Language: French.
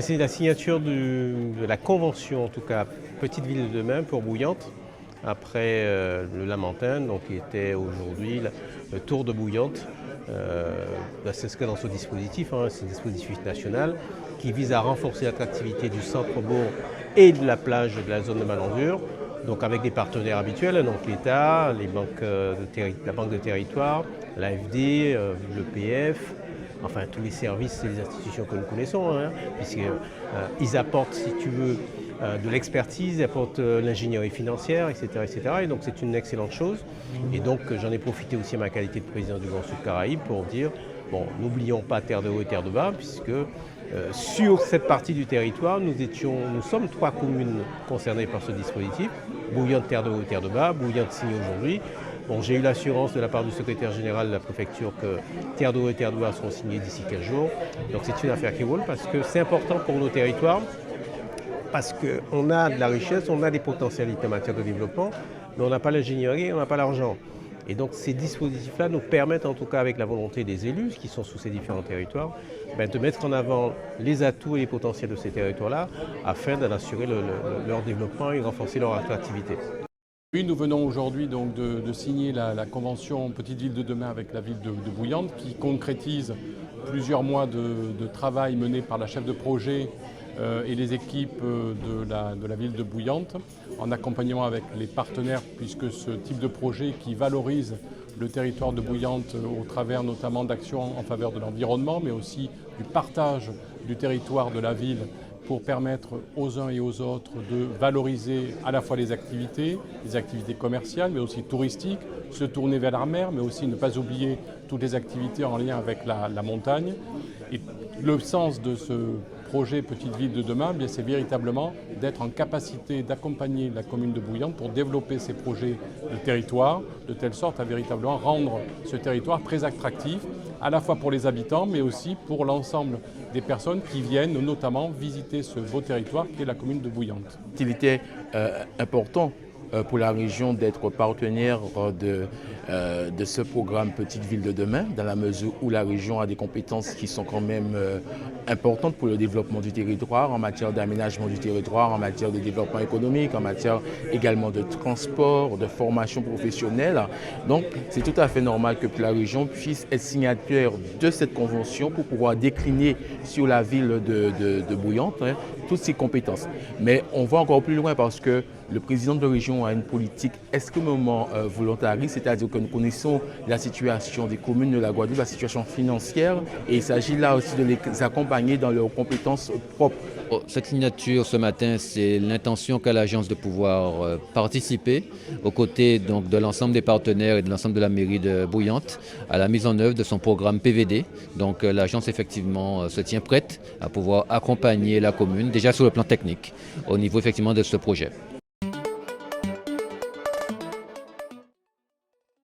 C'est la signature de la convention, en tout cas, Petite Ville de demain pour Bouillante, après le Lamentin, donc, qui était aujourd'hui le Tour de Bouillante. C'est ce que dans ce dispositif, c'est un dispositif national qui vise à renforcer l'attractivité du centre-bourg et de la plage de la zone de Malandure, donc avec des partenaires habituels, donc l'État, la Banque de territoire, l'AFD, l'EPF, enfin tous les services et les institutions que nous connaissons, puisqu'ils apportent, si tu veux, de l'expertise, ils apportent l'ingénierie financière, etc., etc. Et donc c'est une excellente chose. Et donc j'en ai profité aussi à ma qualité de président du Grand Sud Caraïbes pour dire, bon, n'oublions pas Terre de Haut et Terre de Bas, puisque sur cette partie du territoire, nous sommes 3 communes concernées par ce dispositif. Bouillante, Terre de Haut et Terre de Bas, Bouillante signée aujourd'hui. Bon, j'ai eu l'assurance de la part du secrétaire général de la préfecture que Terre de Haut et Terre de Bas seront signées d'ici 15 jours. Donc c'est une affaire qui roule parce que c'est important pour nos territoires, parce qu'on a de la richesse, on a des potentialités en matière de développement, mais on n'a pas l'ingénierie, on n'a pas l'argent. Et donc ces dispositifs-là nous permettent, en tout cas avec la volonté des élus qui sont sous ces différents territoires, de mettre en avant les atouts et les potentiels de ces territoires-là afin d'en assurer leur développement et renforcer leur attractivité. Oui, nous venons aujourd'hui donc de signer la convention Petite Ville de demain avec la ville de Bouillante qui concrétise plusieurs mois de travail mené par la chef de projet et les équipes de la ville de Bouillante en accompagnement avec les partenaires, puisque ce type de projet qui valorise le territoire de Bouillante au travers notamment d'actions en faveur de l'environnement, mais aussi du partage du territoire de la ville pour permettre aux uns et aux autres de valoriser à la fois les activités commerciales, mais aussi touristiques, se tourner vers la mer, mais aussi ne pas oublier toutes les activités en lien avec la montagne. Et le sens de ce projet Petite Ville de demain, c'est véritablement d'être en capacité d'accompagner la commune de Bouillante pour développer ces projets de territoire, de telle sorte à véritablement rendre ce territoire très attractif, à la fois pour les habitants, mais aussi pour l'ensemble des personnes qui viennent notamment visiter ce beau territoire qui est la commune de Bouillante. Il était important pour la région d'être partenaire de ce programme Petite Ville de demain, dans la mesure où la région a des compétences qui sont quand même importantes pour le développement du territoire, en matière d'aménagement du territoire, en matière de développement économique, en matière également de transport, de formation professionnelle. Donc c'est tout à fait normal que la région puisse être signataire de cette convention pour pouvoir décliner sur la ville de Bouillante toutes ses compétences. Mais on va encore plus loin parce que le président de la région a une politique extrêmement volontariste, c'est-à-dire que nous connaissons la situation des communes de la Guadeloupe, la situation financière, et il s'agit là aussi de les accompagner dans leurs compétences propres. Cette signature ce matin, c'est l'intention qu'a l'agence de pouvoir participer aux côtés donc, de l'ensemble des partenaires et de l'ensemble de la mairie de Bouillante à la mise en œuvre de son programme PVD. Donc l'agence effectivement se tient prête à pouvoir accompagner la commune déjà sur le plan technique au niveau effectivement de ce projet.